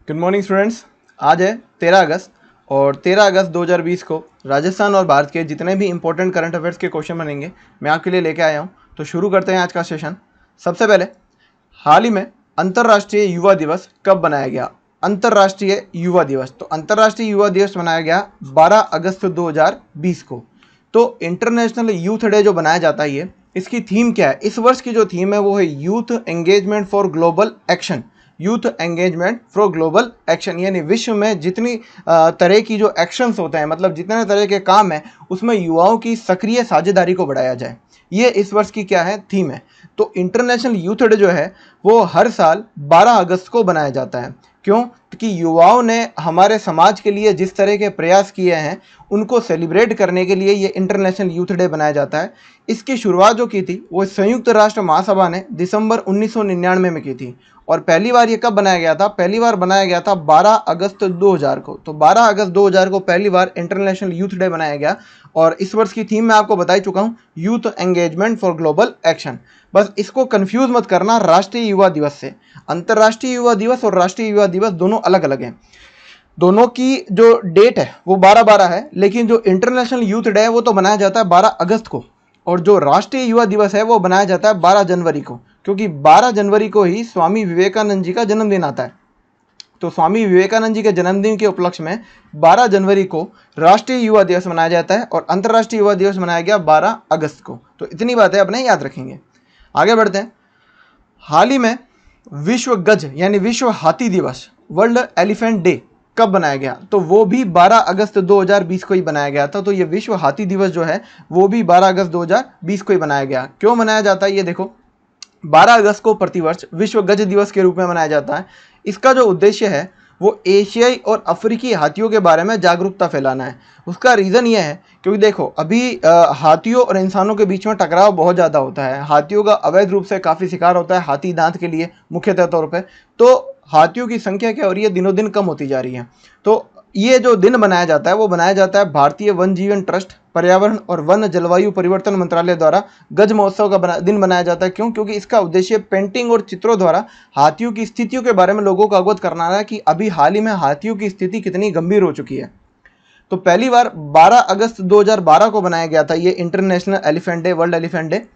Good morning students. आज है 13 अगस्त और 13 अगस्त 2020 को राजस्थान और भारत के जितने भी इंपॉर्टेंट करंट अफेयर्स के क्वेश्चन बनेंगे मैं आपके लिए लेके आया हूं। तो शुरू करते हैं आज का सेशन। सबसे पहले, हाल ही में अंतर्राष्ट्रीय युवा दिवस कब बनाया गया? अंतर्राष्ट्रीय युवा दिवस, तो अंतर्राष्ट्रीय युवा दिवस मनाया गया 12 अगस्त 2020 को। तो इंटरनेशनल यूथ डे जो बनाया जाता है, ये इसकी थीम क्या है? इस वर्ष की जो थीम है वो है youth engagement for global action. Youth engagement for global action, यानी विश्व में जितनी तरह की जो एक्शंस होते हैं, मतलब जितने तरह के काम हैं, उसमें युवाओं की सक्रिय साझेदारी को बढ़ाया जाए। ये इस वर्ष की क्या है? थीम है। तो इंटरनेशनल यूथ डे जो है वो हर साल 12 अगस्त को बनाया जाता है। क्यों? कि युवाओं ने हमारे समाज के लिए जिस तरह के प्रयास किए हैं उनको सेलिब्रेट करने के लिए ये इंटरनेशनल यूथ डे बनाया जाता है। इसकी शुरुआत जो की थी वो संयुक्त राष्ट्र महासभा ने दिसंबर 1999 में की थी। और पहली बार ये कब बनाया गया था? पहली बार बनाया गया था 12 अगस्त 2000 को। तो 12 अगस्त 2000 को पहली बार इंटरनेशनल यूथ डे बनाया गया। और इस वर्ष की थीम मैं आपको बता ही चुका हूँ, youth engagement for global action. बस इसको कंफ्यूज मत करना राष्ट्रीय युवा दिवस से। अंतर्राष्ट्रीय युवा दिवस और राष्ट्रीय युवा दिवस दोनों अलग अलग हैं। दोनों की जो डेट है वो 12-12 है, लेकिन जो इंटरनेशनल यूथ डे है वो तो बनाया जाता है 12 अगस्त को, और जो राष्ट्रीय युवा दिवस है वो बनाया जाता है 12 जनवरी को, क्योंकि 12 जनवरी को ही स्वामी विवेकानंद जी का जन्मदिन आता है। तो स्वामी विवेकानंद जी के जन्मदिन के उपलक्ष्य में 12 जनवरी को राष्ट्रीय युवा दिवस मनाया जाता है और अंतर्राष्ट्रीय युवा दिवस मनाया गया 12 अगस्त को। तो इतनी बातें अपने याद रखेंगे। आगे बढ़ते हैं। हाल ही में विश्व गज यानी विश्व हाथी दिवस, वर्ल्ड एलिफेंट डे कब बनाया गया? तो वो भी 12 अगस्त 2020 को ही बनाया गया था। तो ये विश्व हाथी दिवस जो है वो भी 12 अगस्त 2020 को ही बनाया गया। क्यों मनाया जाता है ये देखो। 12 अगस्त को प्रतिवर्ष विश्व गज दिवस के रूप में मनाया जाता है। इसका जो उद्देश्य है वो एशियाई और अफ्रीकी हाथियों के बारे में जागरूकता फैलाना है। उसका रीज़न ये है क्योंकि देखो अभी हाथियों और इंसानों के बीच में टकराव बहुत ज़्यादा होता है। हाथियों का अवैध रूप से काफ़ी शिकार होता है हाथी दांत के लिए मुख्यतः तौर पर। तो हाथियों की संख्या क्या हो रही है? दिनों दिन कम होती जा रही है। तो ये जो दिन बनाया जाता है वो बनाया जाता है भारतीय वन जीवन ट्रस्ट, पर्यावरण और वन जलवायु परिवर्तन मंत्रालय द्वारा गज महोत्सव का दिन बनाया जाता है। क्यों? क्योंकि इसका उद्देश्य पेंटिंग और चित्रों द्वारा हाथियों की स्थितियों के बारे में लोगों को अवगत करना है कि अभी हाल ही में हाथियों की स्थिति कितनी गंभीर हो चुकी है। तो पहली बार 12 अगस्त 2012 को बनाया गया था ये international elephant day, world elephant day.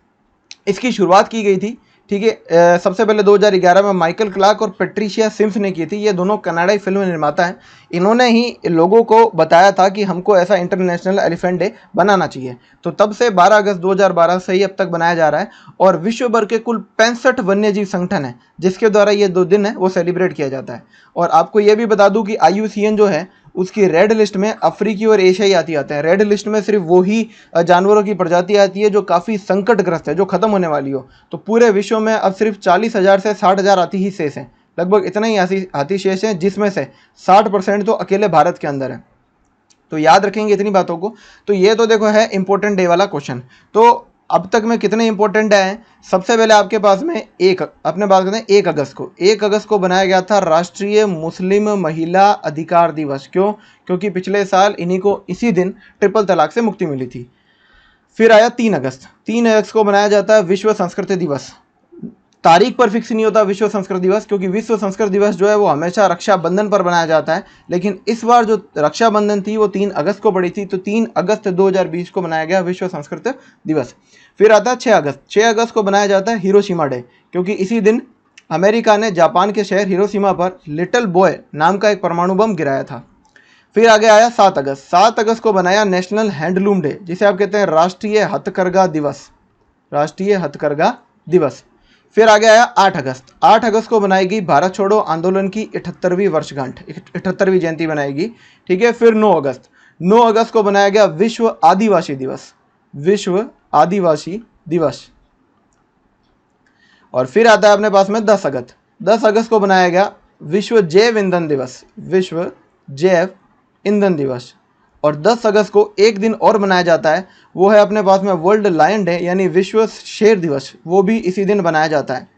इसकी शुरुआत की गई थी, ठीक है, सबसे पहले 2011 में माइकल क्लार्क और पेट्रिशिया सिम्स ने की थी। ये दोनों कनाडाई फिल्म निर्माता हैं। इन्होंने ही लोगों को बताया था कि हमको ऐसा इंटरनेशनल एलिफेंट डे बनाना चाहिए। तो तब से 12 अगस्त 2012 से ही अब तक बनाया जा रहा है। और विश्व भर के कुल 65 वन्यजीव संगठन है जिसके द्वारा ये दो दिन है वो सेलिब्रेट किया जाता है। और आपको ये भी बता दूं कि IUCN जो है उसकी रेड लिस्ट में अफ्रीकी और एशियाई हाथी आते हैं। रेड लिस्ट में सिर्फ वही जानवरों की प्रजाति आती है जो काफ़ी संकटग्रस्त है, जो खत्म होने वाली हो। तो पूरे विश्व में अब सिर्फ 40,000 से 60,000 हाथी ही शेष हैं। लगभग इतना ही हाथी शेष हैं, जिसमें से 60% तो अकेले भारत के अंदर है। तो याद रखेंगे इतनी बातों को। तो ये तो देखो है इंपॉर्टेंट डे वाला क्वेश्चन। तो अब तक में कितने इंपॉर्टेंट हैं? सबसे पहले आपके पास में अपने बात करते हैं 1 अगस्त को। 1 अगस्त को बनाया गया था राष्ट्रीय मुस्लिम महिला अधिकार दिवस। क्यों? क्योंकि पिछले साल इन्हीं को इसी दिन ट्रिपल तलाक से मुक्ति मिली थी। फिर आया 3 अगस्त। 3 अगस्त को बनाया जाता है विश्व संस्कृति दिवस। तारीख पर फिक्स नहीं होता विश्व संस्कृत दिवस, क्योंकि विश्व संस्कृत दिवस जो है वो हमेशा रक्षाबंधन पर बनाया जाता है। लेकिन इस बार जो रक्षाबंधन थी वो 3 अगस्त को पड़ी थी। तो 3 अगस्त 2020 को बनाया गया विश्व संस्कृत दिवस। फिर आता है 6 अगस्त। 6 अगस्त को बनाया जाता है हिरोशिमा डे, क्योंकि इसी दिन अमेरिका ने जापान के शहर हिरोशिमा पर लिटिल बॉय नाम का एक परमाणु बम गिराया था। फिर आगे आया 7 अगस्त। 7 अगस्त को बनाया नेशनल हैंडलूम डे, जिसे आप कहते हैं राष्ट्रीय हथकरघा दिवस। राष्ट्रीय हथकरघा दिवस। फिर आगे आया 8 अगस्त। 8 अगस्त को बनाएगी भारत छोड़ो आंदोलन की 78वीं वर्षगांठ, 78वीं जयंती बनाएगी। ठीक है। फिर 9 अगस्त। 9 अगस्त को बनाया गया विश्व आदिवासी दिवस। विश्व आदिवासी दिवस। और फिर आता है अपने पास में 10 अगस्त। 10 अगस्त को बनाया गया विश्व जैव ईंधन दिवस। विश्व जैव ईंधन दिवस। और 10 अगस्त को एक दिन और मनाया जाता है, वो है अपने पास में वर्ल्ड लायन डे यानी विश्व शेर दिवस। वो भी इसी दिन बनाया जाता है।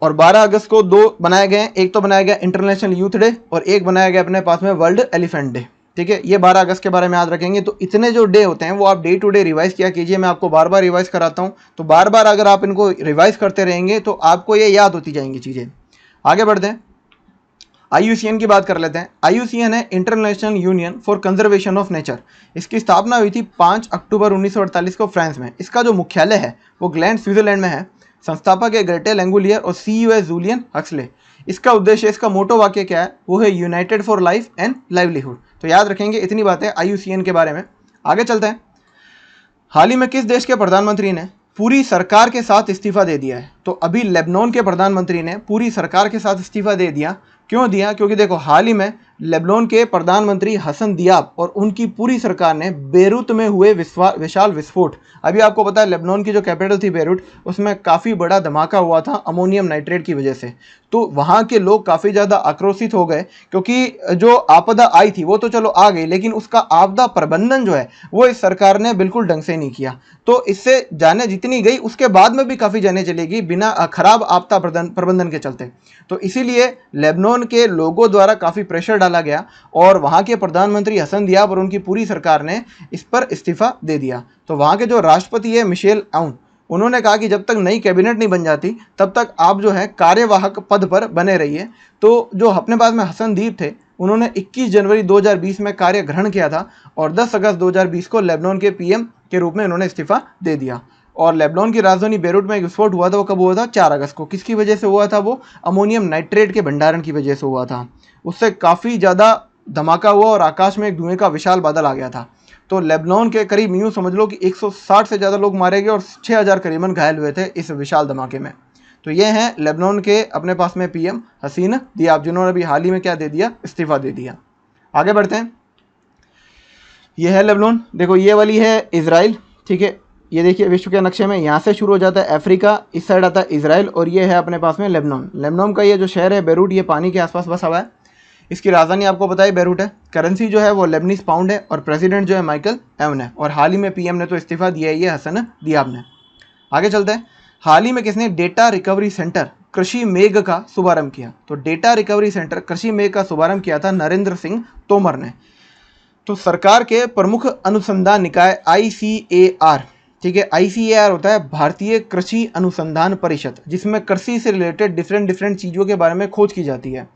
और 12 अगस्त को 2 बनाए गए हैं। एक तो बनाया गया इंटरनेशनल यूथ डे और एक बनाया गया अपने पास में वर्ल्ड एलिफेंट डे। ठीक है, ये 12 अगस्त के बारे में याद रखेंगे। तो इतने जो डे होते हैं वो आप डे टू डे रिवाइज किया कीजिए। मैं आपको बार बार रिवाइज कराता हूँ, तो बार बार अगर आप इनको रिवाइज करते रहेंगे तो आपको ये याद होती जाएंगी चीज़ें। आगे बढ़ते हैं। IUCN की बात कर लेते हैं। IUCN है international union for conservation of nature. इसकी स्थापना हुई थी 5 अक्टूबर 1948 को फ्रांस में। इसका जो मुख्यालय है वो ग्लैंड स्विट्जरलैंड में है। संस्थापक है ग्रेटे लैंगुलियर और CEO है जूलियन हक्सले। इसका उद्देश्य, इसका मोटो वाक्य क्या है, वो है United for life and livelihood. तो याद रखेंगे इतनी बातें IUCN के बारे में। आगे चलते हैं। हाल ही में किस देश के प्रधानमंत्री ने पूरी सरकार के साथ इस्तीफा दे दिया है? तो अभी लेबनान के प्रधानमंत्री ने पूरी सरकार के साथ इस्तीफा दे दिया। क्यों दिया? क्योंकि देखो, हाल ही में लेबनान के प्रधानमंत्री हसन दियाब और उनकी पूरी सरकार ने बेरूत में हुए विशाल विस्फोट, अभी आपको पता है लेबनान की जो कैपिटल थी बेरूत, उसमें काफ़ी बड़ा धमाका हुआ था अमोनियम नाइट्रेट की वजह से। तो वहाँ के लोग काफ़ी ज़्यादा आक्रोशित हो गए, क्योंकि जो आपदा आई थी वो तो चलो आ गई, लेकिन उसका आपदा प्रबंधन जो है वो इस सरकार ने बिल्कुल ढंग से नहीं किया। तो इससे जाने जितनी गई उसके बाद में भी काफ़ी जाने चलेगी बिना खराब आपदा प्रबंधन के चलते। तो इसीलिए लेबनान के लोगों द्वारा काफ़ी प्रेशर डाला गया और वहाँ के प्रधानमंत्री हसन दियाब और उनकी पूरी सरकार ने इस पर इस्तीफा दे दिया। तो वहाँ के जो राष्ट्रपति है मिशेल आउन, उन्होंने कहा कि जब तक नई कैबिनेट नहीं बन जाती तब तक आप जो है कार्यवाहक पद पर बने रहिए। तो जो अपने पास में हसन दीप थे, उन्होंने 21 जनवरी 2020 में कार्य ग्रहण किया था और 10 अगस्त 2020 को लेबनान के PM के रूप में उन्होंने इस्तीफा दे दिया। और लेबनान की राजधानी बेरूत में एक विस्फोट हुआ था, वो कब हुआ था? 4 अगस्त को। किसकी वजह से हुआ था? वो अमोनियम नाइट्रेट के भंडारण की वजह से हुआ था। उससे काफ़ी ज़्यादा धमाका हुआ और आकाश में एक धुएं का विशाल बादल आ गया था। तो लेबनान के करीब यूँ समझ लो कि 160 से ज़्यादा लोग मारे गए और 6000 करीबन घायल हुए थे इस विशाल धमाके में। तो ये हैं लेबनान के अपने पास में PM हसीन दियाब, जिन्होंने अभी हाल ही में क्या दे दिया? इस्तीफा दे दिया। आगे बढ़ते हैं। ये है लेबनान। देखो, ये वाली है इजराइल, ठीक है। ये देखिए विश्व के नक्शे में यहाँ से शुरू हो जाता है अफ्रीका, इस साइड आता है इजराइल और ये है अपने पास में लेबनान। लेबनान का ये जो शहर है बेरूट, ये पानी के आसपास बसा हुआ है। इसकी राजधानी आपको पता है बेरूट है। करेंसी जो है वो लेबनीज पाउंड है और प्रेसिडेंट जो है माइकल एवन है। और हाल ही में PM ने तो इस्तीफा दिया है, ये हसन दियाब ने। आगे चलते हैं। हाल ही में किसने डेटा रिकवरी सेंटर कृषि मेघ का शुभारंभ किया? तो डेटा रिकवरी सेंटर कृषि मेघ का शुभारंभ किया था नरेंद्र सिंह तोमर ने। तो सरकार के प्रमुख अनुसंधान निकाय ICAR, ठीक है, ICAR होता है भारतीय कृषि अनुसंधान परिषद, जिसमें कृषि से रिलेटेड डिफरेंट चीज़ों के बारे में खोज की जाती है।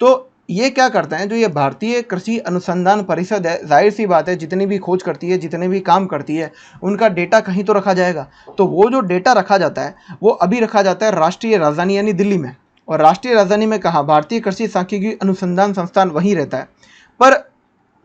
तो ये क्या करते हैं, जो ये भारतीय कृषि अनुसंधान परिषद है, जाहिर सी बात है जितनी भी खोज करती है, जितने भी काम करती है, उनका डेटा कहीं तो रखा जाएगा। तो वो जो डेटा रखा जाता है वो अभी रखा जाता है राष्ट्रीय राजधानी यानी दिल्ली में। और राष्ट्रीय राजधानी में कहाँ? भारतीय कृषि सांख्यिकी अनुसंधान संस्थान वहीं रहता है। पर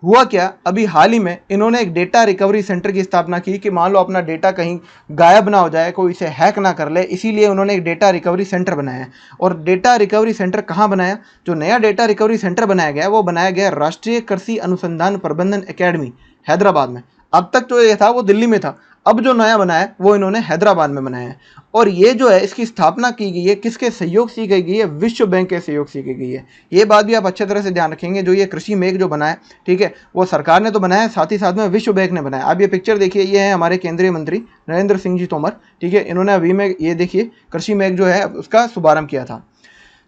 हुआ क्या, अभी हाल ही में इन्होंने एक डेटा रिकवरी सेंटर की स्थापना की कि मान लो अपना डेटा कहीं गायब ना हो जाए, कोई इसे हैक ना कर ले, इसीलिए उन्होंने एक डेटा रिकवरी सेंटर बनाया है। और डेटा रिकवरी सेंटर कहाँ बनाया? जो नया डेटा रिकवरी सेंटर बनाया गया वो बनाया गया राष्ट्रीय कृषि अनुसंधान प्रबंधन एकेडमी हैदराबाद में। अब तक जो ये था वो दिल्ली में था, अब जो नया बनाया है वो इन्होंने हैदराबाद में बनाया है। और ये जो है इसकी स्थापना की गई है किसके सहयोग से की गई है? विश्व बैंक के सहयोग से की गई है। ये बात भी आप अच्छे तरह से ध्यान रखेंगे। जो ये कृषि मेघ जो बना है, ठीक है, वो सरकार ने तो बनाया है, साथ ही साथ में विश्व बैंक ने बनाया। अब ये पिक्चर देखिए, ये है हमारे केंद्रीय मंत्री नरेंद्र सिंह जी तोमर, ठीक है, इन्होंने अभी में ये देखिए कृषि मेघ जो है उसका शुभारंभ किया था।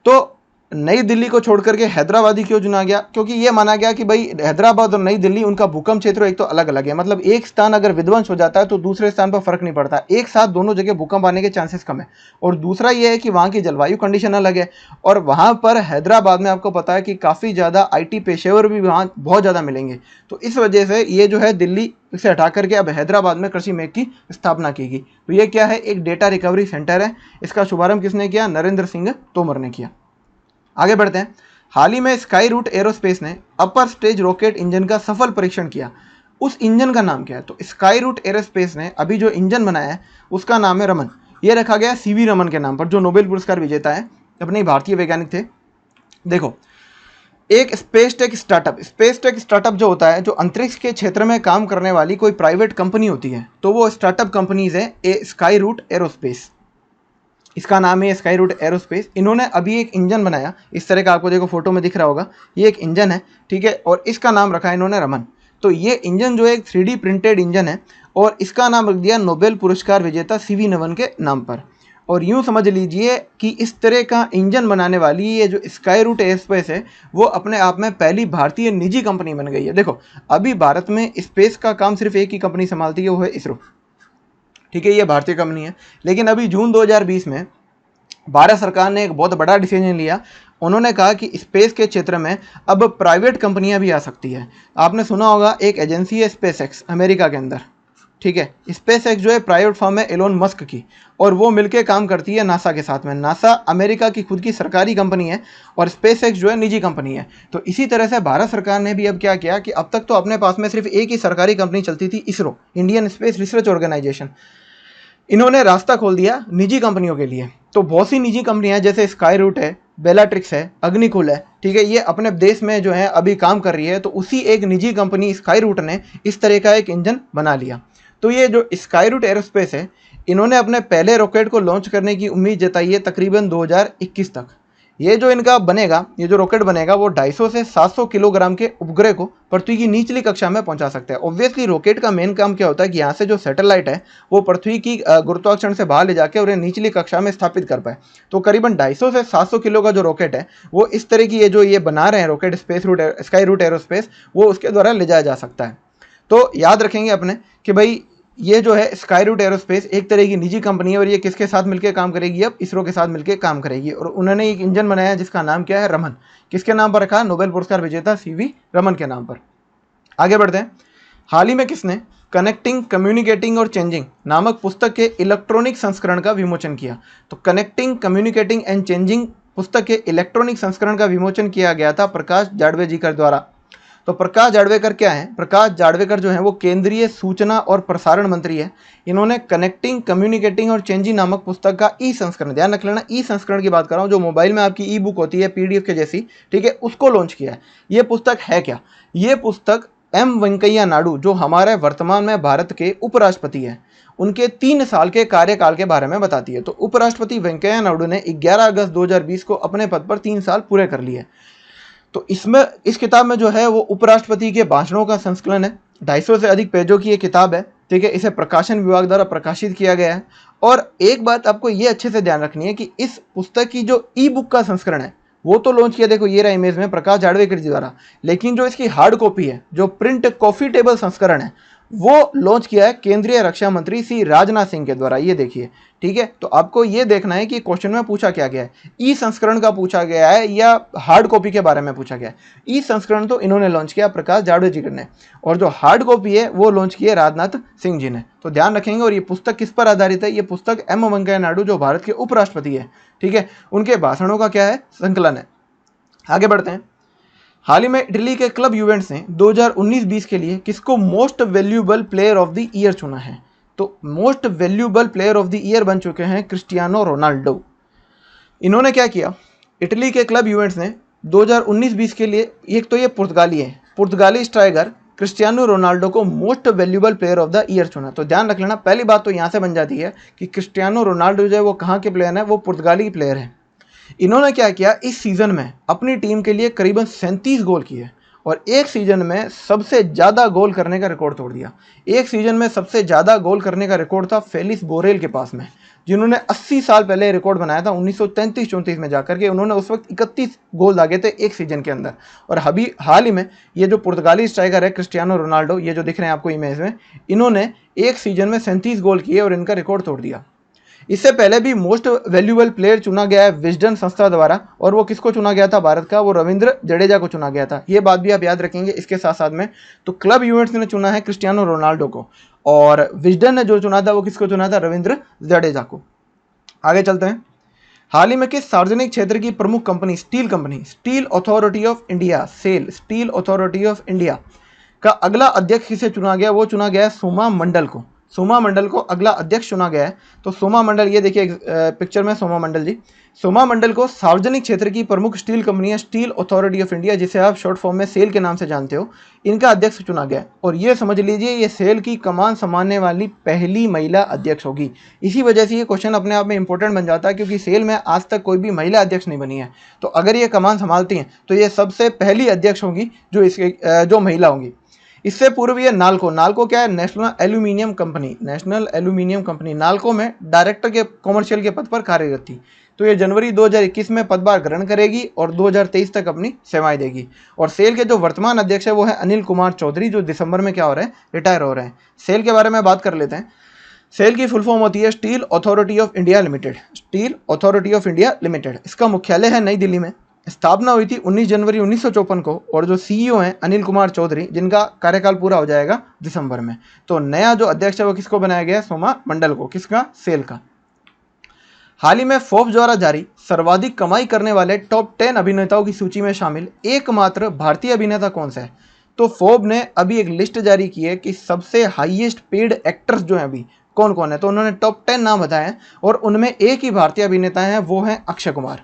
तो नई दिल्ली को छोड़ करके हैदराबादी क्यों चुना गया? क्योंकि ये माना गया कि भाई हैदराबाद और नई दिल्ली, उनका भूकंप क्षेत्र एक तो अलग अलग है। मतलब एक स्थान अगर विध्वंस हो जाता है तो दूसरे स्थान पर फर्क नहीं पड़ता, एक साथ दोनों जगह भूकंप आने के चांसेस कम है। और दूसरा ये है कि वहाँ की जलवायु कंडीशन अलग है और वहाँ पर हैदराबाद में आपको पता है कि काफ़ी ज़्यादा IT पेशेवर भी वहाँ बहुत ज़्यादा मिलेंगे। तो इस वजह से ये जो है दिल्ली से हटा करके अब हैदराबाद में कृषि मेघ की स्थापना की गई। तो ये क्या है? एक डेटा रिकवरी सेंटर है। इसका शुभारंभ किसने किया? नरेंद्र सिंह तोमर ने किया। आगे बढ़ते हैं। हाल ही में स्काई रूट एरोस्पेस ने अपर स्टेज रॉकेट इंजन का सफल परीक्षण किया। उस इंजन का नाम क्या है? तो स्काई रूट एरोस्पेस ने अभी जो इंजन बनाया है उसका नाम है रमन। ये रखा गया CV रमन के नाम पर, जो नोबेल पुरस्कार विजेता है, अपने भारतीय वैज्ञानिक थे। देखो, एक स्पेस टेक स्टार्टअप जो होता है, जो अंतरिक्ष के क्षेत्र में काम करने वाली कोई प्राइवेट कंपनी होती है, तो वो स्टार्टअप कंपनीज है ए स्काई रूट एरोस्पेस। इसका नाम है स्काई रूट एरोस्पेस। इन्होंने अभी एक इंजन बनाया, इस तरह का आपको देखो फोटो में दिख रहा होगा, ये एक इंजन है, ठीक है, और इसका नाम रखा है इन्होंने रमन। तो ये इंजन जो है एक 3D प्रिंटेड इंजन है और इसका नाम रख दिया नोबेल पुरस्कार विजेता CV रमन के नाम पर। और यूँ समझ लीजिए कि इस तरह का इंजन बनाने वाली ये जो स्काई रूट एरोस्पेस है वो अपने आप में पहली भारतीय निजी कंपनी बन गई है। देखो, अभी भारत में स्पेस का काम सिर्फ एक ही कंपनी संभालती है, वो है इसरो, ठीक है, ये भारतीय कंपनी है। लेकिन अभी जून 2020 में भारत सरकार ने एक बहुत बड़ा डिसीजन लिया उन्होंने कहा कि स्पेस के क्षेत्र में अब प्राइवेट कंपनियां भी आ सकती है। आपने सुना होगा एक एजेंसी है स्पेस एक्स अमेरिका के अंदर, ठीक है। स्पेस एक्स जो है प्राइवेट फर्म है एलोन मस्क की, और वो मिलके काम करती है नासा के साथ में। नासा अमेरिका की खुद की सरकारी कंपनी है और स्पेस एक्स जो है निजी कंपनी है। तो इसी तरह से भारत सरकार ने भी अब क्या किया कि अब तक तो अपने पास में सिर्फ एक ही सरकारी कंपनी चलती थी, ISRO, Indian space research organisation. इन्होंने रास्ता खोल दिया निजी कंपनियों के लिए। तो बहुत सी निजी कंपनियां जैसे स्काई रूट है, बेलाट्रिक्स है, अग्निकुल है, ठीक है, ये अपने देश में जो है अभी काम कर रही है। तो उसी एक निजी कंपनी स्काई रूट ने इस तरह का एक इंजन बना लिया। तो ये जो स्काई रूट एरोस्पेस है, इन्होंने अपने पहले रॉकेट को लॉन्च करने की उम्मीद जताई है तकरीबन 2021 तक। ये जो इनका बनेगा, ये जो रॉकेट बनेगा वो 250 से 700 किलोग्राम के उपग्रह को पृथ्वी की निचली कक्षा में पहुंचा सकता है। ऑब्वियसली रॉकेट का मेन काम क्या होता है कि यहाँ से जो सैटेलाइट है वो पृथ्वी की गुरुत्वाकर्षण से बाहर ले जाके उन्हें निचली कक्षा में स्थापित कर पाए। तो करीबन 250 से 700 किलो का जो रॉकेट है वो इस तरह की ये बना रहे हैं रॉकेट स्काई रूट एरोस्पेस, वो उसके द्वारा ले जाया जा सकता है। तो याद रखेंगे अपने कि भाई ये जो है स्काई रूट एरोस्पेस एक तरह की निजी कंपनी है, और ये किसके साथ मिलकर काम करेगी? अब इसरो के साथ मिलकर काम करेगी। और उन्होंने एक इंजन बनाया जिसका नाम क्या है? रमन। किसके नाम पर रखा? नोबेल पुरस्कार विजेता सीवी रमन के नाम पर। आगे बढ़ते हैं। हाल ही में किसने कनेक्टिंग, कम्युनिकेटिंग और चेंजिंग नामक पुस्तक के इलेक्ट्रॉनिक संस्करण का विमोचन किया? तो कनेक्टिंग, कम्युनिकेटिंग एंड चेंजिंग पुस्तक के इलेक्ट्रॉनिक संस्करण का विमोचन किया गया था प्रकाश जावड़ेकर द्वारा। तो प्रकाश जावड़ेकर क्या है? प्रकाश जावड़ेकर जो है वो केंद्रीय सूचना और प्रसारण मंत्री है। इन्होंने कनेक्टिंग, कम्युनिकेटिंग और चेंजिंग नामक पुस्तक का ई संस्करण, ध्यान रख लेना ई संस्करण की बात कर रहा हूँ, जो मोबाइल में आपकी ई बुक होती है पीडीएफ के जैसी, ठीक है, उसको लॉन्च किया है। ये पुस्तक है क्या? ये पुस्तक एम वेंकैया नायडू, जो हमारे वर्तमान में भारत के उपराष्ट्रपति हैं, उनके 3 साल के कार्यकाल के बारे में बताती है। तो उपराष्ट्रपति वेंकैया नायडू ने 11 अगस्त 2020 को अपने पद पर 3 साल पूरे कर लिए। तो इसमें, इस किताब में जो है वो उपराष्ट्रपति के भाषणों का संकलन है। 250 से अधिक पेजों की ये किताब है, ठीक है। इसे प्रकाशन विभाग द्वारा प्रकाशित किया गया है। और एक बात आपको ये अच्छे से ध्यान रखनी है कि इस पुस्तक की जो ई बुक का संस्करण है वो तो लॉन्च किया, देखो ये रहा इमेज में, प्रकाश जावड़ेकर जी द्वारा, लेकिन जो इसकी हार्ड कॉपी है, जो प्रिंट कॉफी टेबल संस्करण है, वो लॉन्च किया है केंद्रीय रक्षा मंत्री श्री राजनाथ सिंह के द्वारा। ये देखिए, ठीक है। तो आपको ये देखना है कि क्वेश्चन में पूछा क्या गया है, ई संस्करण का पूछा गया है या हार्ड कॉपी के बारे में पूछा गया है। ई संस्करण तो इन्होंने लॉन्च किया प्रकाश जावड़ेकर ने, और जो हार्ड कॉपी है वो लॉन्च की है राजनाथ सिंह जी ने। तो ध्यान रखेंगे। और ये पुस्तक किस पर आधारित है? ये पुस्तक एम वेंकैया नायडू, जो भारत के उपराष्ट्रपति है, ठीक है, उनके भाषणों का क्या है? संकलन है। आगे बढ़ते हैं। हाल ही में इटली के क्लब यूवेंटस ने 2019-20 के लिए किसको most valuable player of the year चुना है? तो most valuable player of the year बन चुके हैं क्रिस्टियानो रोनाल्डो। इन्होंने क्या किया? इटली के क्लब यूवेंट्स ने 2019-20 के लिए, एक तो ये पुर्तगाली है, पुर्तगाली स्ट्राइकर क्रिस्टियानो रोनाल्डो को most valuable player of the year चुना। तो ध्यान रख लेना, पहली बात तो यहाँ से बन जाती है कि क्रिस्टियानो रोनाल्डो जो है वो कहाँ के प्लेयर है? वो पुर्तगाली प्लेयर है। इन्होंने क्या किया? इस सीजन में अपनी टीम के लिए करीबन 37 गोल किए, और एक सीजन में सबसे ज़्यादा गोल करने का रिकॉर्ड तोड़ दिया। एक सीजन में सबसे ज़्यादा गोल करने का रिकॉर्ड था फेलिक्स बोरेल के पास में, जिन्होंने 80 साल पहले रिकॉर्ड बनाया था 1933-34 में जाकर के। उन्होंने उस वक्त 31 गोल दागे थे एक सीजन के अंदर। और अभी हाल ही में ये जो पुर्तगाली स्ट्राइकर है क्रिस्टियानो रोनाल्डो, ये जो दिख रहे हैं आपको इमेज में, इन्होंने एक सीजन में 37 गोल किए और इनका रिकॉर्ड तोड़ दिया। इससे पहले भी मोस्ट वैल्यूएबल प्लेयर चुना गया है विजडन संस्था द्वारा, और वो किसको चुना गया था भारत का? वो रविंद्र जडेजा को चुना गया था। ये बात भी आप याद रखेंगे इसके साथ साथ में। तो क्लब यूवेंट्स ने चुना है क्रिस्टियानो रोनाल्डो को, और विजडन ने जो चुना था वो किसको चुना था? रविंद्र जडेजा को। आगे चलते हैं। हाल ही में किस सार्वजनिक क्षेत्र की प्रमुख company, steel authority of India, steel authority of India का अगला अध्यक्ष किसे चुना गया? वो चुना गया है सोमा मंडल को। सोमा मंडल को अगला अध्यक्ष चुना गया है। तो सोमा मंडल, ये देखिए पिक्चर में सोमा मंडल जी। सोमा मंडल को सार्वजनिक क्षेत्र की प्रमुख स्टील कंपनी है स्टील अथॉरिटी ऑफ इंडिया, जिसे आप शॉर्ट फॉर्म में सेल के नाम से जानते हो, इनका अध्यक्ष चुना गया। और ये समझ लीजिए ये सेल की कमान संभालने वाली पहली महिला अध्यक्ष होगी। इसी वजह से ये क्वेश्चन अपने आप में इंपॉर्टेंट बन जाता है, क्योंकि सेल में आज तक कोई भी महिला अध्यक्ष नहीं बनी है। तो अगर ये कमान संभालती हैं तो ये सबसे पहली अध्यक्ष होंगी जो महिला होंगी। इससे पूर्व ये नाल्को क्या है? नेशनल एल्यूमिनियम कंपनी नाल्को में डायरेक्टर के कॉमर्शियल के पद पर कार्यरत थी। तो ये जनवरी 2021 में पदभार ग्रहण करेगी और 2023 तक अपनी सेवाएं देगी। और सेल के जो वर्तमान अध्यक्ष है वो है अनिल कुमार चौधरी, जो दिसंबर में क्या हो रहे हैं? रिटायर हो रहे हैं। सेल के बारे में बात कर लेते हैं। सेल की फुल फॉर्म होती है steel authority of India limited. इसका मुख्यालय है नई दिल्ली में। स्थापना हुई थी 19 जनवरी 1954 को, और जो सीईओ हैं अनिल कुमार चौधरी, जिनका कार्यकाल पूरा हो जाएगा दिसंबर में। तो नया जो अध्यक्ष है वो किसको बनाया गया है? सोमा मंडल को। किसका? सेल का। हाल ही में फोर्ब्स द्वारा जारी सर्वाधिक कमाई करने वाले टॉप 10 अभिनेताओं की सूची में शामिल एकमात्र भारतीय अभिनेता कौन सा है? तो फोर्ब ने अभी एक लिस्ट जारी की है कि सबसे हाईएस्ट पेड एक्टर्स जो हैं अभी कौन कौन है। तो उन्होंने टॉप 10 नाम बताए हैं, और उनमें एक ही भारतीय अभिनेता हैं, वो हैं अक्षय कुमार।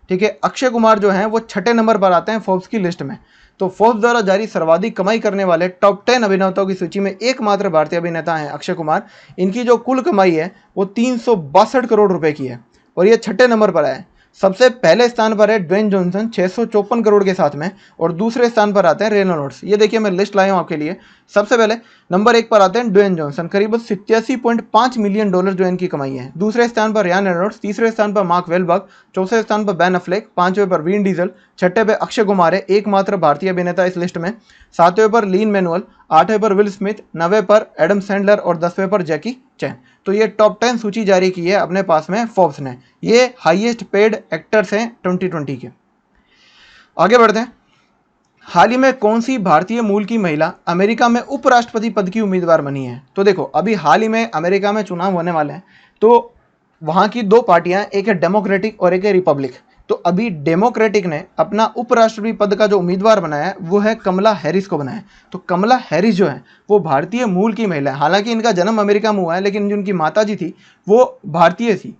ठीक है, अक्षय कुमार जो हैं वो 6ठे नंबर पर आते हैं फोर्ब्स की लिस्ट में। तो फोर्ब्स द्वारा जारी सर्वाधिक कमाई करने वाले टॉप 10 अभिनेताओं की सूची में एकमात्र भारतीय अभिनेता हैं अक्षय कुमार। इनकी जो कुल कमाई है वो 362 करोड़ रुपए की है, और ये 6ठे नंबर पर है। सबसे पहले स्थान पर है ड्वेन जॉनसन 654 करोड़ के साथ में, और दूसरे स्थान पर आते हैं रेनॉल्ड्स। ये देखिए मैं लिस्ट लाया हूँ आपके लिए। सबसे पहले नंबर 1 पर आते हैं ड्वेन जॉनसन, करीब 87.5 मिलियन डॉलर जो इनकी कमाई है। दूसरे स्थान पर रियान रेनॉल्ड्स, तीसरे स्थान पर मार्क वेलबर्ग, चौथे स्थान पर बैन अफ्लेक, पांचवें पर विन डीजल, छठे पे अक्षय कुमार है, एकमात्र भारतीय अभिनेता इस लिस्ट में। सातवें पर लीन मैनुअल, आठवें पर विल स्मिथ, 9वें पर एडम सैंडलर और 10वें पर जैकी चैन। तो ये टॉप 10 सूची जारी की है अपने पास में फोर्ब्स ने। ये हाईएस्ट पेड एक्टर्स हैं 2020 के। आगे बढ़ते हैं। हाल ही में कौन सी भारतीय मूल की महिला अमेरिका में उपराष्ट्रपति पद की उम्मीदवार बनी है? तो देखो अभी हाल ही में अमेरिका में चुनाव होने वाले हैं, तो वहाँ की दो पार्टियां, एक है डेमोक्रेटिक और एक है रिपब्लिक। तो अभी डेमोक्रेटिक ने अपना उपराष्ट्रपति पद का जो उम्मीदवार बनाया है वो है कमला हैरिस को बनाया है। तो कमला हैरिस जो है वो भारतीय मूल की महिला है। हालांकि इनका जन्म अमेरिका में हुआ है, लेकिन जो उनकी माता जी थी वो भारतीय थी।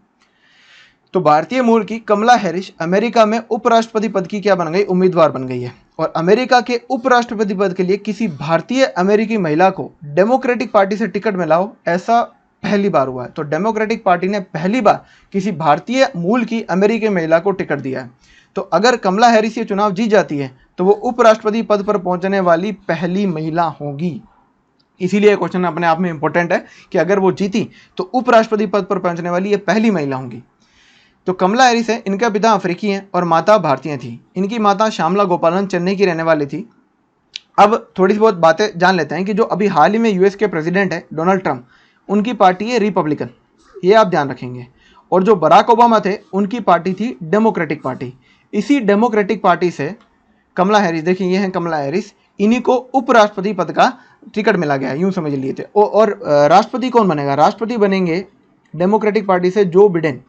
तो भारतीय मूल की कमला हैरिस अमेरिका में उपराष्ट्रपति पद की क्या बन गई? उम्मीदवार बन गई है। और अमेरिका के उपराष्ट्रपति पद के लिए किसी भारतीय अमेरिकी महिला को डेमोक्रेटिक पार्टी से टिकट मिला हो, ऐसा पहली बार हुआ है। तो डेमोक्रेटिक पार्टी ने पहली बार किसी भारतीय मूल की अमेरिकी महिला को टिकट दिया है। तो अगर कमला हैरिस ये चुनाव जीत जाती है तो वो उपराष्ट्रपति पद पर पहुंचने वाली पहली महिला होगी। इसीलिए क्वेश्चन अपने आप में इंपॉर्टेंट है कि अगर वो जीती तो उपराष्ट्रपति पद पर पहुंचने वाली ये पहली महिला होंगी। तो कमला हैरिस है, इनका पिता अफ्रीकी हैं और माता भारतीय थी। इनकी माता श्यामला गोपालन चेन्नई की रहने वाली थी। अब थोड़ी बहुत बातें जान लेते हैं कि जो अभी हाल ही में यूएस के प्रेसिडेंट है डोनाल्ड ट्रंप, उनकी पार्टी है रिपब्लिकन, ये आप ध्यान रखेंगे। और जो बराक ओबामा थे उनकी पार्टी थी डेमोक्रेटिक पार्टी। इसी डेमोक्रेटिक पार्टी से कमला हैरिस, देखिए ये हैं कमला हैरिस, इन्हीं को उपराष्ट्रपति पद का टिकट मिला गया है, यूं समझ लिए थे। और राष्ट्रपति कौन बनेगा? राष्ट्रपति बनेंगे डेमोक्रेटिक पार्टी से जो बिडेन।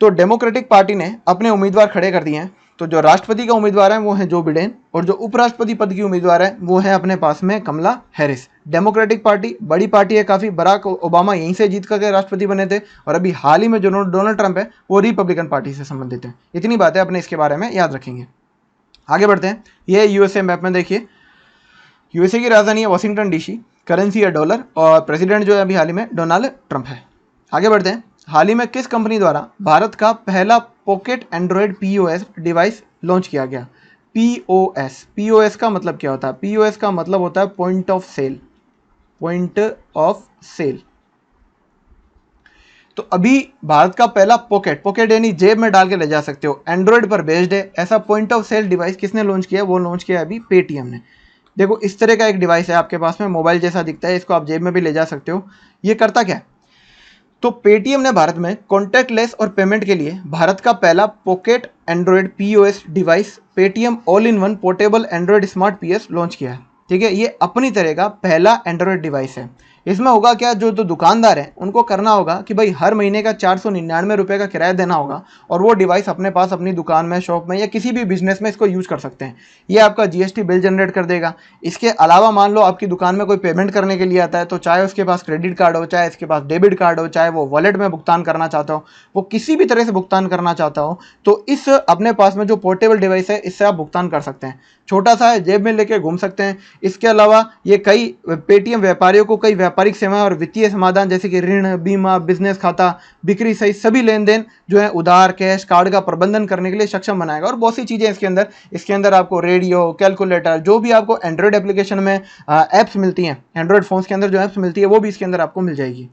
तो डेमोक्रेटिक पार्टी ने अपने उम्मीदवार खड़े कर दिए हैं। तो जो राष्ट्रपति का उम्मीदवार है वो है जो बिडेन, और जो उपराष्ट्रपति पद की उम्मीदवार है वो है अपने पास में कमला हैरिस। डेमोक्रेटिक पार्टी बड़ी पार्टी है काफ़ी। बराक ओबामा यहीं से जीत करके राष्ट्रपति बने थे, और अभी हाल ही में जो डोनाल्ड ट्रंप है वो रिपब्लिकन पार्टी से संबंधित है। इतनी बातें अपने इसके बारे में याद रखेंगे। आगे बढ़ते हैं। ये यूएसए मैप में देखिए, यूएसए की राजधानी है वॉशिंगटन डीसी, करेंसी है डॉलर, और प्रेसिडेंट जो है अभी हाल ही में डोनाल्ड ट्रंप है। आगे बढ़ते हैं। हाल ही में किस कंपनी द्वारा भारत का पहला pocket Android POS device launch किया गया? पीओएस का मतलब क्या होता है? पीओएस का मतलब होता है पॉइंट ऑफ सेल। तो अभी भारत का पहला पॉकेट यानी जेब में डाल के ले जा सकते हो, एंड्रॉयड पर बेस्ड है, ऐसा पॉइंट ऑफ सेल डिवाइस किसने लॉन्च किया? वो लॉन्च किया अभी पेटीएम ने। देखो इस तरह का एक डिवाइस है आपके पास में, मोबाइल जैसा दिखता है, इसको आप जेब में भी ले जा सकते हो। ये करता क्या है? तो पेटीएम ने भारत में कॉन्टैक्टलेस और पेमेंट के लिए भारत का पहला pocket Android POS device Paytm all in one portable Android smart PS launch किया है। ठीक है, ये अपनी तरह का पहला एंड्रॉयड डिवाइस है। इसमें होगा क्या, जो दुकानदार हैं उनको करना होगा कि भाई हर महीने का 499 रुपये का किराया देना होगा, और वो डिवाइस अपने पास अपनी दुकान में, शॉप में या किसी भी बिजनेस में इसको यूज कर सकते हैं। ये आपका जीएसटी बिल जनरेट कर देगा। इसके अलावा मान लो आपकी दुकान में कोई पेमेंट करने के लिए आता है, तो चाहे उसके पास क्रेडिट कार्ड हो, चाहे इसके पास डेबिट कार्ड हो, चाहे वो वॉलेट में भुगतान करना चाहता हो, वो किसी भी तरह से भुगतान करना चाहता हो, तो इस अपने पास में जो पोर्टेबल डिवाइस है इससे आप भुगतान कर सकते हैं। छोटा सा है, जेब में लेके घूम सकते हैं। इसके अलावा ये कई पेटीएम व्यापारियों को कई व्यापारिक सेवाएं और वित्तीय समाधान जैसे कि ऋण, बीमा, बिजनेस खाता, बिक्री सहित सभी लेन देन जो है उधार, कैश, कार्ड का प्रबंधन करने के लिए सक्षम बनाएगा। और बहुत सी चीज़ें इसके अंदर आपको रेडियो, कैलकुलेटर, जो भी आपको एंड्रॉयड एप्लीकेशन में ऐप्स मिलती हैं, एंड्रॉयड फोन्स के अंदर जो ऐप्स मिलती है वो भी इसके अंदर आपको मिल जाएगी।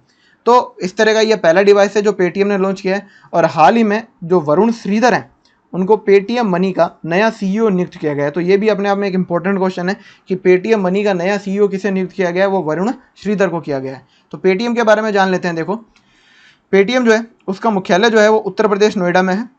तो इस तरह का ये पहला डिवाइस है जो पेटीएम ने लॉन्च किया है। और हाल ही में जो वरुण श्रीधर हैं उनको पेटीएम मनी का नया सीईओ नियुक्त किया गया है। तो ये भी अपने आप में एक इंपॉर्टेंट क्वेश्चन है कि पेटीएम मनी का नया सीईओ किसे नियुक्त किया गया है? वो वरुण श्रीधर को किया गया है। तो पेटीएम के बारे में जान लेते हैं। देखो पेटीएम जो है उसका मुख्यालय जो है वो उत्तर प्रदेश नोएडा में है।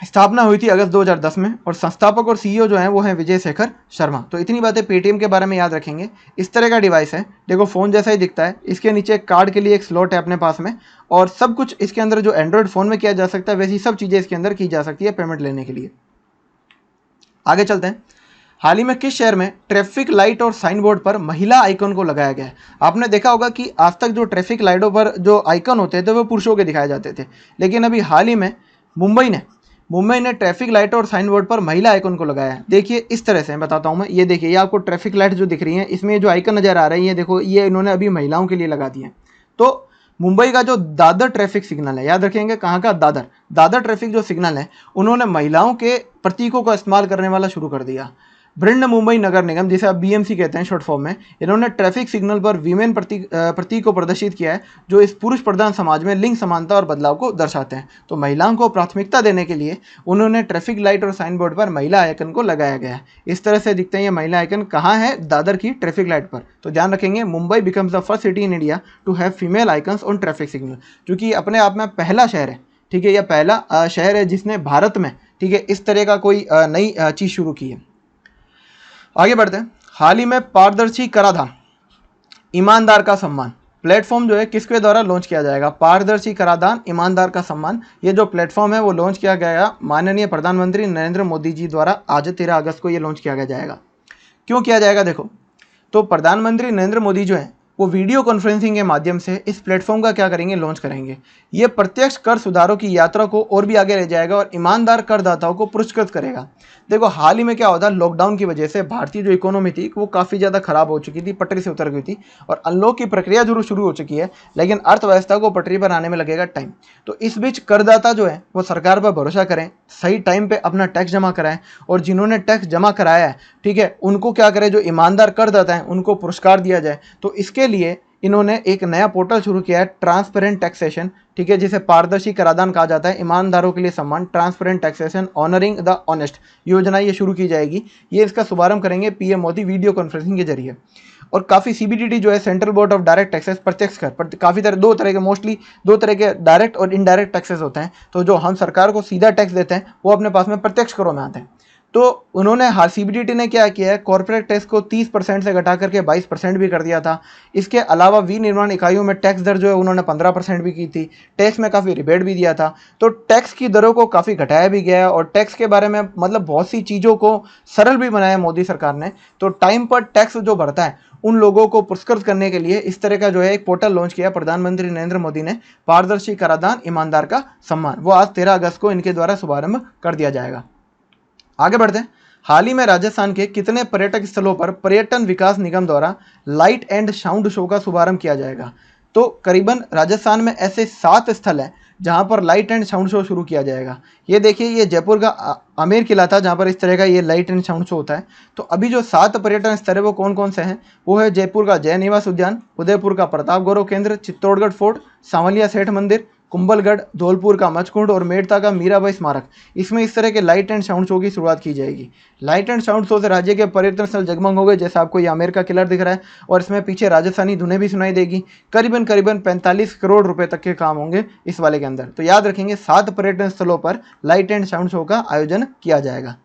स्थापना हुई थी अगस्त 2010 में और संस्थापक और सीईओ जो हैं वो हैं विजय शेखर शर्मा। तो इतनी बातें पेटीएम के बारे में याद रखेंगे। इस तरह का डिवाइस है, देखो फ़ोन जैसा ही दिखता है, इसके नीचे एक कार्ड के लिए एक स्लॉट है अपने पास में, और सब कुछ इसके अंदर जो एंड्रॉयड फ़ोन में किया जा सकता है वैसी सब चीज़ें इसके अंदर की जा सकती है पेमेंट लेने के लिए। आगे चलते हैं। हाल ही में किस शहर में ट्रैफिक लाइट और साइन बोर्ड पर महिला आइकन को लगाया गया है? आपने देखा होगा कि आज तक जो ट्रैफिक लाइटों पर जो आइकन होते थे वो पुरुषों के दिखाए जाते थे, लेकिन अभी हाल ही में मुंबई ने ट्रैफिक लाइट और साइन बोर्ड पर महिला आइकन को लगाया है। देखिए इस तरह से बताता हूँ मैं, ये देखिए, ये आपको ट्रैफिक लाइट जो दिख रही है इसमें जो आइकन नज़र आ रही है, देखो ये इन्होंने अभी महिलाओं के लिए लगा दिए हैं। तो मुंबई का जो दादर ट्रैफिक सिग्नल है, याद रखेंगे कहाँ का, दादर ट्रैफिक जो सिग्नल है उन्होंने महिलाओं के प्रतीकों का इस्तेमाल करने वाला शुरू कर दिया। बृहन मुंबई नगर निगम, जिसे आप बीएमसी कहते हैं शॉर्ट फॉर्म में, इन्होंने ट्रैफिक सिग्नल पर वीमेन प्रतीक को प्रदर्शित किया है जो इस पुरुष प्रधान समाज में लिंग समानता और बदलाव को दर्शाते हैं। तो महिलाओं को प्राथमिकता देने के लिए उन्होंने ट्रैफिक लाइट और साइन बोर्ड पर महिला आइकन को लगाया गया है। इस तरह से दिखते हैं ये महिला आइकन, कहाँ है, दादर की ट्रैफिक लाइट पर। तो ध्यान रखेंगे, Mumbai becomes the first city in India to have female icons on traffic signal, क्योंकि अपने आप में पहला शहर है, ठीक है, यह पहला शहर है जिसने भारत में, ठीक है, इस तरह का कोई नई चीज़ शुरू की है। आगे बढ़ते हैं। हाल ही में पारदर्शी कराधान ईमानदार का सम्मान प्लेटफॉर्म जो है किसके द्वारा लॉन्च किया जाएगा? पारदर्शी कराधान ईमानदार का सम्मान, ये जो प्लेटफॉर्म है वो लॉन्च किया गया माननीय प्रधानमंत्री नरेंद्र मोदी जी द्वारा। आज 13 अगस्त को ये लॉन्च किया जाएगा। क्यों किया जाएगा? देखो, तो प्रधानमंत्री नरेंद्र मोदी जो है वो वीडियो कॉन्फ्रेंसिंग के माध्यम से इस प्लेटफॉर्म का क्या करेंगे, लॉन्च करेंगे। ये प्रत्यक्ष कर सुधारों की यात्रा को और भी आगे ले जाएगा और ईमानदार करदाताओं को पुरस्कृत करेगा। देखो हाल ही में क्या होता है, लॉकडाउन की वजह से भारतीय जो इकोनॉमी थी वो काफ़ी ज़्यादा खराब हो चुकी थी, पटरी से उतर गई थी, और अनलॉक की प्रक्रिया जरूर शुरू हो चुकी है, लेकिन अर्थव्यवस्था को पटरी पर आने में लगेगा टाइम। तो इस बीच करदाता जो है वो सरकार पर भरोसा करें, सही टाइम पे अपना टैक्स जमा कराएं, और जिन्होंने टैक्स जमा कराया है, ठीक है, उनको क्या करें, जो ईमानदार करदाता हैं उनको पुरस्कार दिया जाए। तो इसके लिए इन्होंने एक नया पोर्टल शुरू किया है, ट्रांसपेरेंट टैक्सेशन, ठीक है, जिसे पारदर्शी कराधान कहा जाता है, ईमानदारों के लिए सम्मान, transparent taxation honouring the honest योजना ये शुरू की जाएगी। ये इसका शुभारंभ करेंगे पीएम मोदी वीडियो कॉन्फ्रेंसिंग के जरिए। और काफ़ी सीबीडीटी जो है, central board of direct taxes, प्रत्यक्ष कर, काफ़ी दो तरह के, मोस्टली दो तरह के डायरेक्ट और इनडायरेक्ट टैक्सेस होते हैं। तो जो हम सरकार को सीधा टैक्स देते हैं वो अपने पास में प्रत्यक्ष करों में आते हैं। तो उन्होंने सीबीडीटी ने क्या किया है, कॉर्पोरेट टैक्स को 30% से घटा करके 22% भी कर दिया था। इसके अलावा विनिर्माण इकाइयों में टैक्स दर जो है उन्होंने 15% भी की थी, टैक्स में काफ़ी रिबेट भी दिया था। तो टैक्स की दरों को काफ़ी घटाया भी गया है, और टैक्स के बारे में मतलब बहुत सी चीज़ों को सरल भी बनाया मोदी सरकार ने। तो टाइम पर टैक्स जो भरता है उन लोगों को पुरस्कृत करने के लिए इस तरह का जो है एक पोर्टल लॉन्च किया प्रधानमंत्री नरेंद्र मोदी ने, पारदर्शी कराधान ईमानदार का सम्मान। वो आज 13 अगस्त को इनके द्वारा शुभारंभ कर दिया जाएगा। आगे बढ़ते हैं। हाल ही में राजस्थान के कितने पर्यटक स्थलों पर पर्यटन विकास निगम द्वारा लाइट एंड साउंड शो का शुभारंभ किया जाएगा? तो करीबन राजस्थान में ऐसे 7 स्थल हैं जहां पर लाइट एंड साउंड शो शुरू किया जाएगा। ये देखिए, ये जयपुर का आमेर किला था जहां पर इस तरह का ये लाइट एंड साउंड शो होता है। तो अभी जो 7 पर्यटन स्थल है वो कौन कौन से हैं? वो है जयपुर का जय निवास उद्यान, उदयपुर का प्रताप गौरव केंद्र, चित्तौड़गढ़ फोर्ट, सांवलिया सेठ मंदिर, कुंभलगढ़, धौलपुर का मचकुंड और मेड़ता का मीराबाई स्मारक। इसमें इस तरह के लाइट एंड साउंड शो की शुरुआत की जाएगी। लाइट एंड साउंड शो से राज्य के पर्यटन स्थल जगमग हो गए, जैसे आपको ये आमेर का किला दिख रहा है, और इसमें पीछे राजस्थानी धुनें भी सुनाई देगी। करीबन 45 करोड़ रुपए तक के काम होंगे इस वाले के अंदर। तो याद रखेंगे, 7 पर्यटन स्थलों पर लाइट एंड साउंड शो का आयोजन किया जाएगा।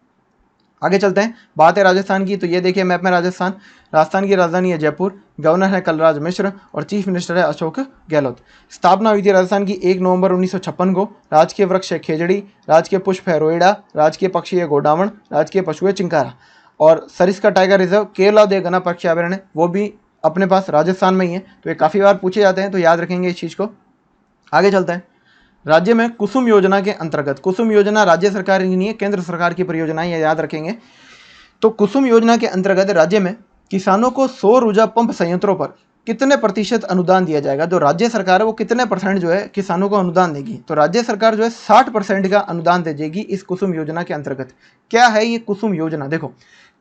आगे चलते हैं, बात है राजस्थान की। तो ये देखिए मैप में राजस्थान की राजधानी है जयपुर, गवर्नर है कलराज मिश्र और चीफ मिनिस्टर है अशोक गहलोत। स्थापना हुई थी राजस्थान की 1 नवंबर 1956 को। राजकीय वृक्ष है खेजड़ी, राजकीय पुष्प है रोएड़ा, राजकीय पक्षी है गोडावण, राजकीय पशु है चिंकारा, और सरिस्का टाइगर रिजर्व केवला दे गना पक्षी अभ्यारण्य वो भी अपने पास राजस्थान में ही है। तो ये काफ़ी बार पूछे जाते हैं, तो याद रखेंगे इस चीज़ को। आगे चलते हैं। राज्य में कुसुम योजना के अंतर्गत, कुसुम योजना राज्य सरकार की नहीं है, केंद्र सरकार की परियोजना है, याद रखेंगे। तो कुसुम योजना के अंतर्गत राज्य में किसानों को सौर ऊर्जा पंप संयंत्रों पर कितने प्रतिशत अनुदान दिया जाएगा? जो राज्य सरकार है वो कितने % जो है किसानों को अनुदान देगी? तो राज्य सरकार जो है 60% का अनुदान दे देगी इस कुसुम योजना के अंतर्गत। क्या है ये कुसुम योजना? देखो,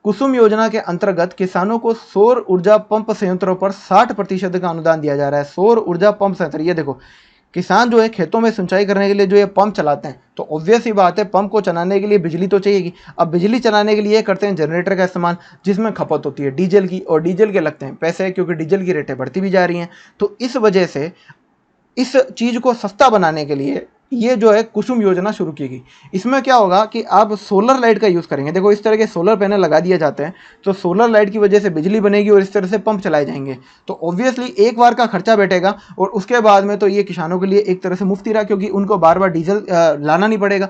कुसुम योजना के अंतर्गत किसानों को सौर ऊर्जा पंप संयंत्रों पर 60% का अनुदान दिया जा रहा है। सौर ऊर्जा पंप संयंत्र, ये देखो, किसान जो है खेतों में सिंचाई करने के लिए जो ये पंप चलाते हैं, तो ऑब्वियस ही बात है पंप को चलाने के लिए बिजली तो चाहिएगी। अब बिजली चलाने के लिए करते हैं जनरेटर का इस्तेमाल, जिसमें खपत होती है डीजल की, और डीजल के लगते हैं पैसे, क्योंकि डीजल की रेटें बढ़ती भी जा रही हैं। तो इस वजह से इस चीज़ को सस्ता बनाने के लिए ये जो है कुसुम योजना शुरू की गई। इसमें क्या होगा कि आप सोलर लाइट का यूज़ करेंगे। देखो इस तरह के सोलर पैनल लगा दिए जाते हैं तो सोलर लाइट की वजह से बिजली बनेगी और इस तरह से पंप चलाए जाएंगे। तो ऑब्वियसली एक बार का खर्चा बैठेगा और उसके बाद में तो ये किसानों के लिए एक तरह से मुफ्ती रहा, क्योंकि उनको बार बार डीजल लाना नहीं पड़ेगा।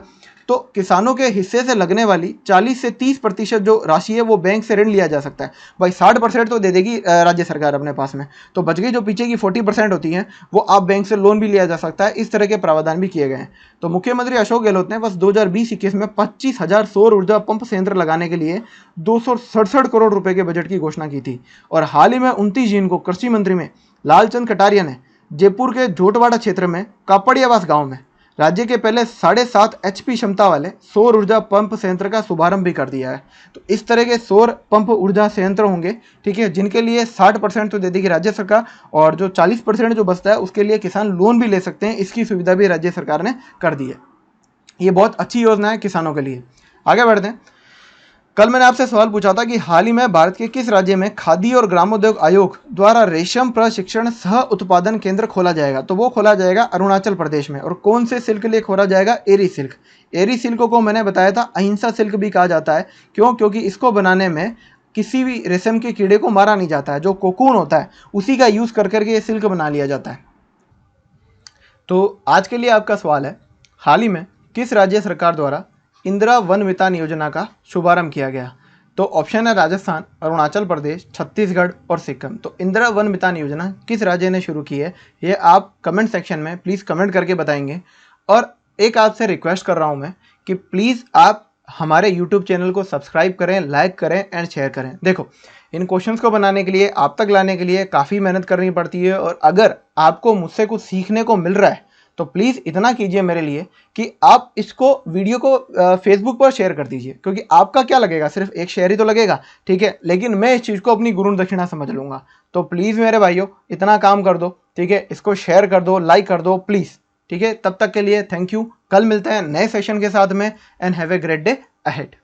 तो किसानों के हिस्से से लगने वाली 40 से 30% जो राशि है वो बैंक से ऋण लिया जा सकता है। भाई 60% तो दे देगी राज्य सरकार अपने पास में, तो बच गई जो पीछे की 40% होती हैं वो आप बैंक से लोन भी लिया जा सकता है। इस तरह के प्रावधान भी किए गए हैं। तो मुख्यमंत्री अशोक गहलोत ने बस 2020-21 में 25,000 सौर ऊर्जा पंप संयंत्र लगाने के लिए 267 करोड़ रुपए के बजट की घोषणा की थी। और हाल ही में 29 जून को कृषि मंत्री में लालचंद कटारिया ने जयपुर के जोटवाड़ा क्षेत्र में कापड़ियावास गांव में राज्य के पहले 7.5 HP क्षमता वाले सौर ऊर्जा पंप संयंत्र का शुभारंभ भी कर दिया है। तो इस तरह के सौर पंप ऊर्जा संयंत्र होंगे, ठीक है, जिनके लिए 60% तो दे देगी राज्य सरकार और जो 40% जो बचता है उसके लिए किसान लोन भी ले सकते हैं। इसकी सुविधा भी राज्य सरकार ने कर दी है। ये बहुत अच्छी योजना है किसानों के लिए। आगे बढ़ते हैं। कल मैंने आपसे सवाल पूछा था कि हाल ही में भारत के किस राज्य में खादी और ग्रामोद्योग आयोग द्वारा रेशम प्रशिक्षण सह उत्पादन केंद्र खोला जाएगा। तो वो खोला जाएगा अरुणाचल प्रदेश में। और कौन से सिल्क के लिए खोला जाएगा? एरी सिल्क। एरी सिल्क को मैंने बताया था अहिंसा सिल्क भी कहा जाता है। क्यों? क्योंकि इसको बनाने में किसी भी रेशम के कीड़े को मारा नहीं जाता है। जो कोकून होता है उसी का यूज़ कर करके ये सिल्क बना लिया जाता है। तो आज के लिए आपका सवाल है, हाल ही में किस राज्य सरकार द्वारा इंदिरा वन मितान योजना का शुभारंभ किया गया? तो ऑप्शन है राजस्थान, अरुणाचल प्रदेश, छत्तीसगढ़ और सिक्किम। तो इंदिरा वन मितान योजना किस राज्य ने शुरू की है ये आप कमेंट सेक्शन में प्लीज़ कमेंट करके बताएंगे। और एक आपसे रिक्वेस्ट कर रहा हूँ मैं कि प्लीज़ आप हमारे यूट्यूब चैनल को सब्सक्राइब करें, लाइक करें एंड शेयर करें। देखो इन क्वेश्चंस को बनाने के लिए, आप तक लाने के लिए काफ़ी मेहनत करनी पड़ती है। और अगर आपको मुझसे कुछ सीखने को मिल रहा है तो प्लीज़ इतना कीजिए मेरे लिए कि आप इसको वीडियो को फेसबुक पर शेयर कर दीजिए। क्योंकि आपका क्या लगेगा, सिर्फ एक शेयर ही तो लगेगा, ठीक है, लेकिन मैं इस चीज़ को अपनी गुरु दक्षिणा समझ लूँगा। तो प्लीज़ मेरे भाइयों इतना काम कर दो, ठीक है, इसको शेयर कर दो, लाइक कर दो प्लीज़, ठीक है। तब तक के लिए थैंक यू। कल मिलते हैं नए सेशन के साथ में and have a great day ahead.